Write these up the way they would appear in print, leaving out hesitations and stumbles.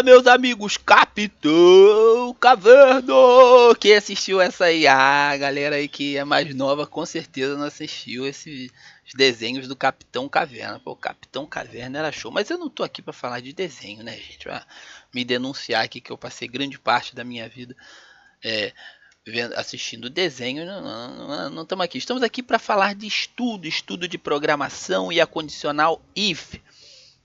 Fala, meus amigos, Capitão Caverna! Quem assistiu essa aí? Ah, a galera aí que é mais nova com certeza não assistiu esses desenhos do Capitão Caverna. Pô, o Capitão Caverna era show, mas eu não tô aqui pra falar de desenho, né, gente? Pra me denunciar aqui que eu passei grande parte da minha vida assistindo desenho. Não estamos aqui. Estamos aqui para falar de estudo de programação e a condicional if.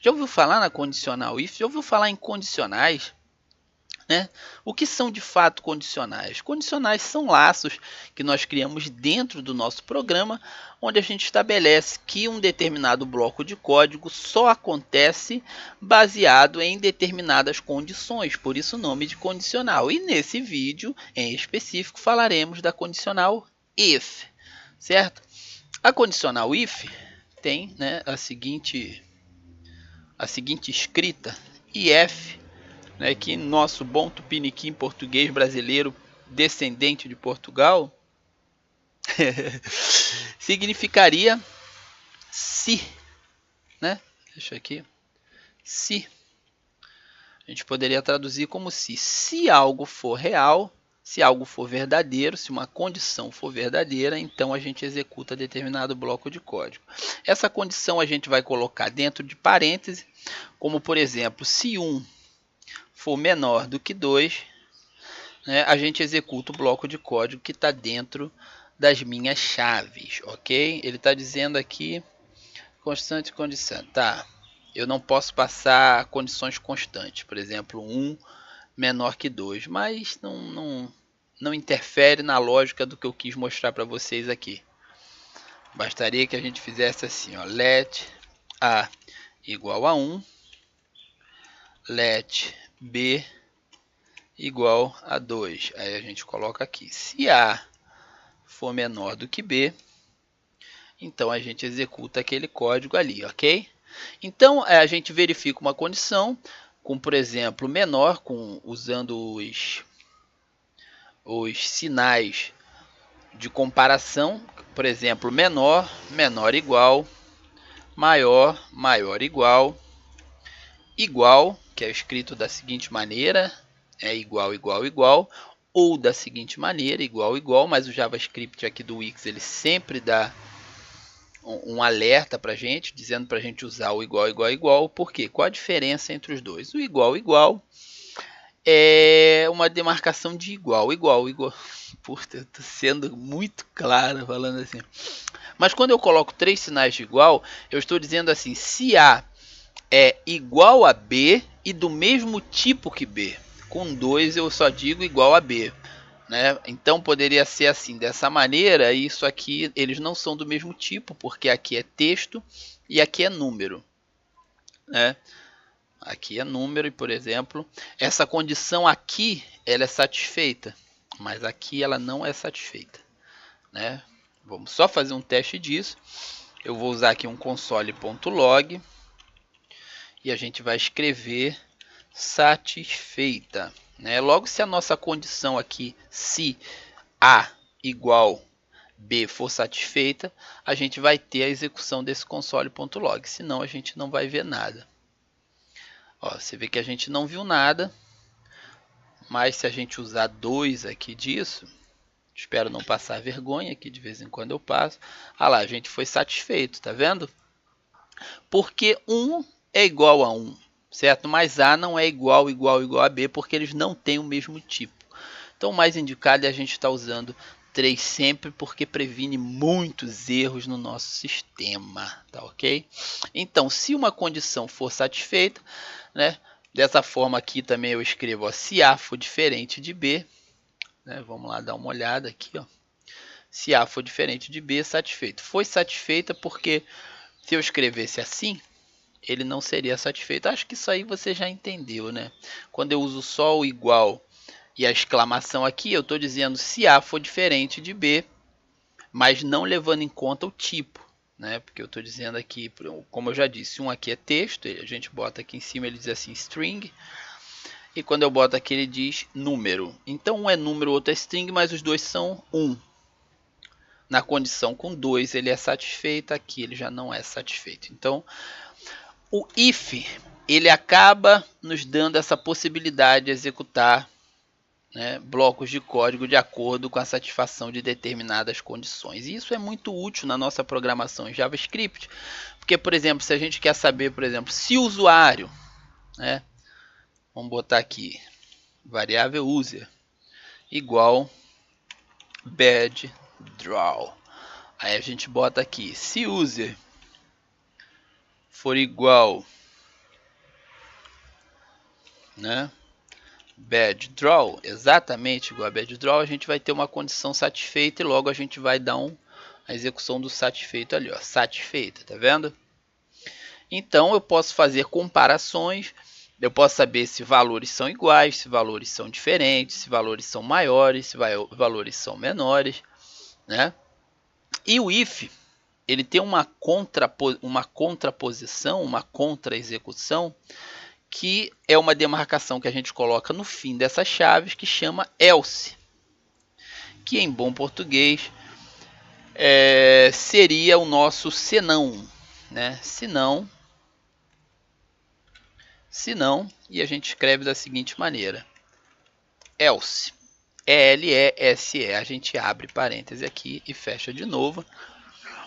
Já ouviu falar na condicional if? Já ouviu falar em condicionais? Né? O que são de fato condicionais? Condicionais são laços que nós criamos dentro do nosso programa, onde a gente estabelece que um determinado bloco de código só acontece baseado em determinadas condições, por isso o nome de condicional. E nesse vídeo, em específico, falaremos da condicional if, certo? A condicional if tem, né, a seguinte escrita, IF, né, que nosso bom tupiniquim português brasileiro descendente de Portugal significaria se, né? Deixa aqui, se. A gente poderia traduzir como se algo for real, se algo for verdadeiro, se uma condição for verdadeira, então a gente executa determinado bloco de código. Essa condição a gente vai colocar dentro de parênteses, como por exemplo, se 1 for menor do que 2, né, a gente executa o bloco de código que está dentro das minhas chaves, ok? Ele está dizendo aqui, constante condição, tá? Eu não posso passar condições constantes, por exemplo, 1 menor que 2, mas não interfere na lógica do que eu quis mostrar para vocês aqui. Bastaria que a gente fizesse assim, ó, let A igual a 1, let B igual a 2. Aí a gente coloca aqui, se A for menor do que B, então a gente executa aquele código ali, ok? Então a gente verifica uma condição com, por exemplo, menor, usando os sinais de comparação, por exemplo, menor, menor igual, maior, maior igual, igual, que é escrito da seguinte maneira, é igual, igual, igual, ou da seguinte maneira, igual, igual, mas o JavaScript aqui do Wix ele sempre dá um alerta para a gente, dizendo para a gente usar o igual, igual, igual. Por quê? Qual a diferença entre os dois? O igual, igual é uma demarcação de igual, igual, igual. Puta, eu tô sendo muito claro falando assim. Mas quando eu coloco 3 sinais de igual, eu estou dizendo assim, se A é igual a B e do mesmo tipo que B. Com 2 eu só digo igual a B. Né? Então poderia ser assim, dessa maneira, e isso aqui eles não são do mesmo tipo, porque aqui é texto e aqui é número. Né? Aqui é número e, por exemplo, essa condição aqui ela é satisfeita, mas aqui ela não é satisfeita. Né? Vamos só fazer um teste disso. Eu vou usar aqui um console.log e a gente vai escrever satisfeita. Né? Logo, se a nossa condição aqui, se A igual B for satisfeita, a gente vai ter a execução desse console.log, senão a gente não vai ver nada. Ó, você vê que a gente não viu nada, mas se a gente usar 2 aqui disso, espero não passar vergonha, que de vez em quando eu passo, ah lá, a gente foi satisfeito, tá vendo? Porque 1 é igual a 1. Certo? Mas A não é igual a B, porque eles não têm o mesmo tipo. Então, o mais indicado é a gente estar usando 3 sempre, porque previne muitos erros no nosso sistema, tá ok? Então, se uma condição for satisfeita, né, dessa forma aqui também eu escrevo, ó, se A for diferente de B, né, vamos lá dar uma olhada aqui, ó. Se A for diferente de B, satisfeito. Foi satisfeita porque se eu escrevesse assim, ele não seria satisfeito. Acho que isso aí você já entendeu, né? Quando eu uso só o igual e a exclamação aqui, eu estou dizendo se A for diferente de B, mas não levando em conta o tipo, né? Porque eu estou dizendo aqui, como eu já disse, um aqui é texto, a gente bota aqui em cima, ele diz assim, string, e quando eu boto aqui ele diz número. Então um é número, outro é string, mas os dois são 1. Na condição com 2 ele é satisfeito, aqui ele já não é satisfeito. Então, o if ele acaba nos dando essa possibilidade de executar, né, blocos de código de acordo com a satisfação de determinadas condições. E isso é muito útil na nossa programação em JavaScript, porque, por exemplo, se a gente quer saber, por exemplo, se o usuário, né, vamos botar aqui, variável user, igual bad draw. Aí a gente bota aqui, se user for igual, né, bad draw, exatamente igual a bad draw, a gente vai ter uma condição satisfeita e logo a gente vai dar a execução do satisfeito ali, ó, satisfeita, tá vendo? Então eu posso fazer comparações, eu posso saber se valores são iguais, se valores são diferentes, se valores são maiores, se valores são menores, né? E o if, ele tem uma contraposição, uma contra-execução, que é uma demarcação que a gente coloca no fim dessas chaves, que chama else, que em bom português seria o nosso senão, né? Se não, e a gente escreve da seguinte maneira, else, E-L-E-S-E, a gente abre parêntese aqui e fecha de novo,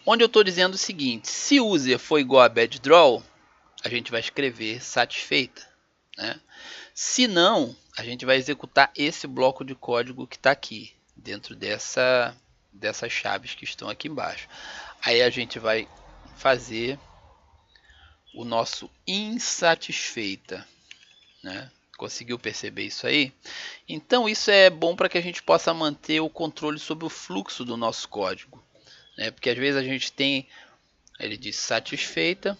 onde eu estou dizendo o seguinte, se user for igual a bad draw, a gente vai escrever satisfeita, né? Se não, a gente vai executar esse bloco de código que está aqui, dentro dessas chaves que estão aqui embaixo. Aí a gente vai fazer o nosso insatisfeita, né? Conseguiu perceber isso aí? Então isso é bom para que a gente possa manter o controle sobre o fluxo do nosso código, né? Porque às vezes a gente tem, ele diz satisfeita.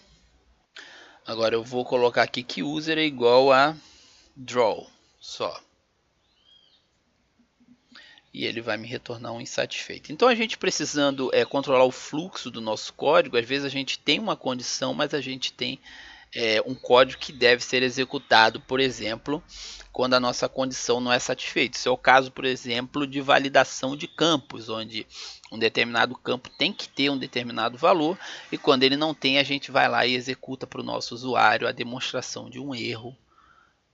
Agora eu vou colocar aqui que user é igual a draw só. E ele vai me retornar um insatisfeito. Então a gente precisando controlar o fluxo do nosso código, às vezes a gente tem uma condição, mas a gente tem um código que deve ser executado, por exemplo, quando a nossa condição não é satisfeita. Isso é o caso, por exemplo, de validação de campos, onde um determinado campo tem que ter um determinado valor, e quando ele não tem, a gente vai lá e executa para o nosso usuário a demonstração de um erro,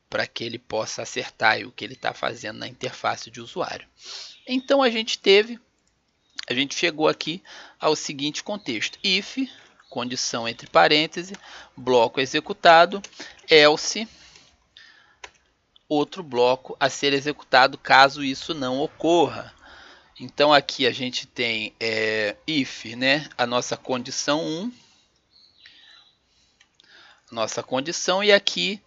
para que ele possa acertar o que ele está fazendo na interface de usuário. Então a gente chegou aqui ao seguinte contexto, if, condição entre parênteses, bloco executado, else, outro bloco a ser executado caso isso não ocorra. Então aqui a gente tem if, né, a nossa condição 1, nossa condição, e aqui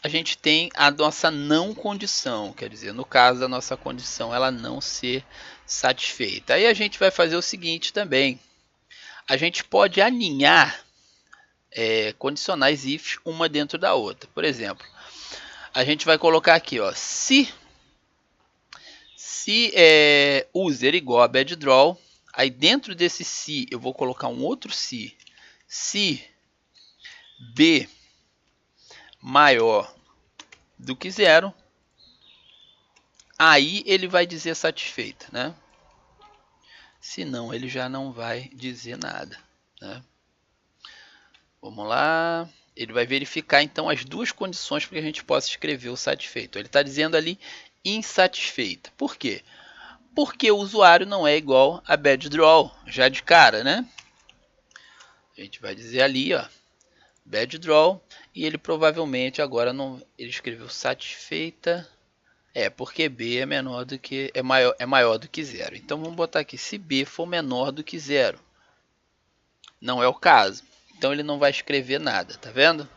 a gente tem a nossa não condição, quer dizer, no caso da nossa condição ela não ser satisfeita. Aí a gente vai fazer o seguinte também, a gente pode alinhar condicionais if uma dentro da outra. Por exemplo, a gente vai colocar aqui, ó, se user igual a bad draw, aí dentro desse se eu vou colocar um outro se b maior do que 0, aí ele vai dizer satisfeita, né? Senão ele já não vai dizer nada, né? Vamos lá, ele vai verificar então as duas condições para que a gente possa escrever o satisfeito. Ele está dizendo ali insatisfeita. Por quê? Porque o usuário não é igual a bad draw, já de cara, né? A gente vai dizer ali, ó, bad draw, e ele provavelmente agora não, ele escreveu satisfeita, porque b é menor do que é maior do que 0. Então vamos botar aqui, se b for menor do que 0. Não é o caso. Então ele não vai escrever nada, tá vendo?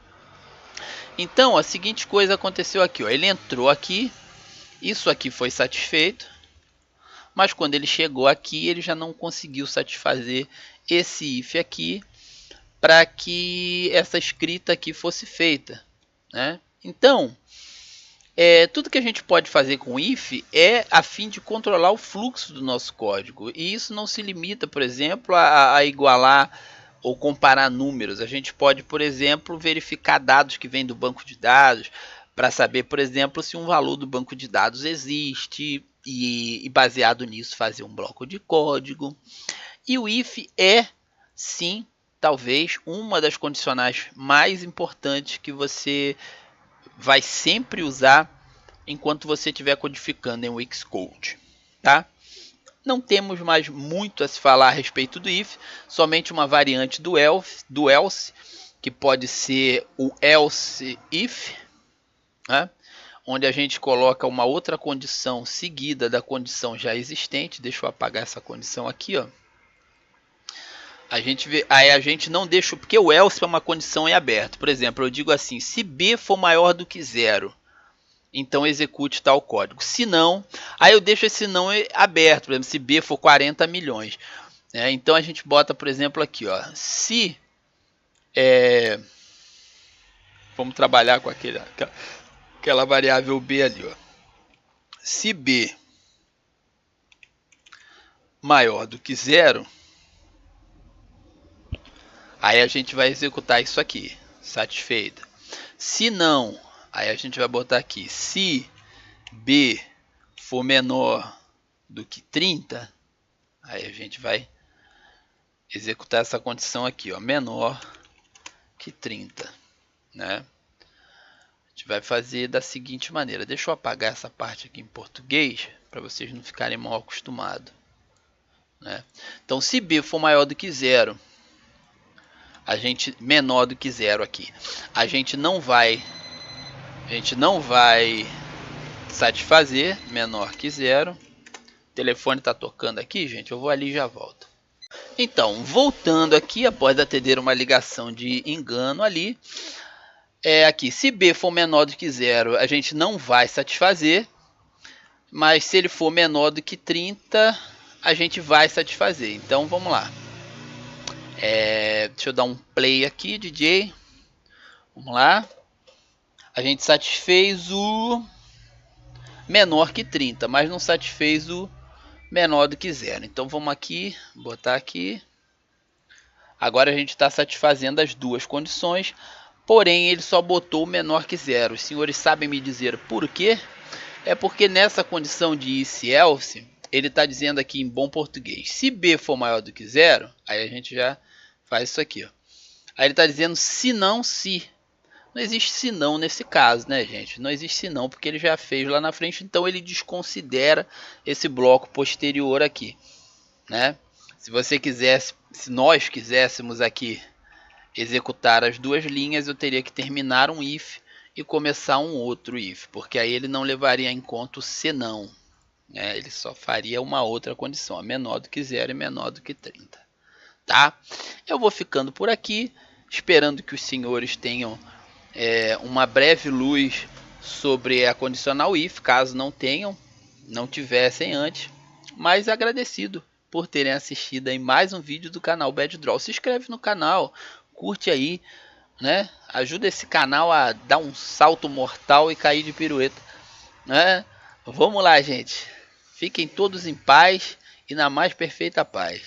Então a seguinte coisa aconteceu aqui, ó, ele entrou aqui, isso aqui foi satisfeito, mas quando ele chegou aqui ele já não conseguiu satisfazer esse if aqui para que essa escrita aqui fosse feita, né? Então tudo que a gente pode fazer com if é a fim de controlar o fluxo do nosso código, e isso não se limita, por exemplo, a igualar ou comparar números. A gente pode, por exemplo, verificar dados que vêm do banco de dados para saber, por exemplo, se um valor do banco de dados existe e baseado nisso fazer um bloco de código. E o if é sim talvez uma das condicionais mais importantes que você vai sempre usar enquanto você estiver codificando em Xcode, tá? Não temos mais muito a se falar a respeito do if, somente uma variante do else, que pode ser o else if, né? Onde a gente coloca uma outra condição seguida da condição já existente. Deixa eu apagar essa condição aqui, ó. A gente vê, aí a gente não deixa, porque o else é uma condição em aberto. Por exemplo, eu digo assim: se b for maior do que 0, então execute tal código. Se não, aí eu deixo esse não aberto. Por exemplo, se b for 40 milhões. Então a gente bota, por exemplo, aqui, ó, se vamos trabalhar com aquela variável b ali, ó. Se b maior do que 0, aí a gente vai executar isso aqui, satisfeita. Se não, aí a gente vai botar aqui: se b for menor do que 30, aí a gente vai executar essa condição aqui, ó, menor que 30, né? A gente vai fazer da seguinte maneira. Deixa eu apagar essa parte aqui em português para vocês não ficarem mal acostumados, né? Então, se b for maior do que 0, a gente menor do que 0 aqui, a gente não vai satisfazer menor que 0. O telefone está tocando aqui, gente. Eu vou ali e já volto. Então, voltando aqui, após atender uma ligação de engano ali, aqui, se b for menor do que 0, a gente não vai satisfazer, mas se ele for menor do que 30, a gente vai satisfazer. Então, vamos lá. Deixa eu dar um play aqui, DJ. Vamos lá. A gente satisfez o menor que 30, mas não satisfez o menor do que 0. Então vamos aqui, botar aqui. Agora a gente está satisfazendo as duas condições, porém ele só botou o menor que 0. Os senhores sabem me dizer por quê? É porque nessa condição de if-else, ele está dizendo aqui em bom português: se b for maior do que 0, aí a gente já faz isso aqui, ó. Aí ele está dizendo se não, se. Não existe se não nesse caso, né, gente? Não existe se não, porque ele já fez lá na frente, então ele desconsidera esse bloco posterior aqui, né? Se você quisesse, se nós quiséssemos aqui executar as duas linhas, eu teria que terminar um if e começar um outro if, porque aí ele não levaria em conta o se não, né? Ele só faria uma outra condição, a menor do que 0 e menor do que 30, tá? Eu vou ficando por aqui, esperando que os senhores tenham uma breve luz sobre a condicional if, caso não tivessem antes, mas agradecido por terem assistido aí mais um vídeo do canal Bad Draw. Se inscreve no canal, curte aí, né? Ajuda esse canal a dar um salto mortal e cair de pirueta, né? Vamos lá, gente. Fiquem todos em paz e na mais perfeita paz.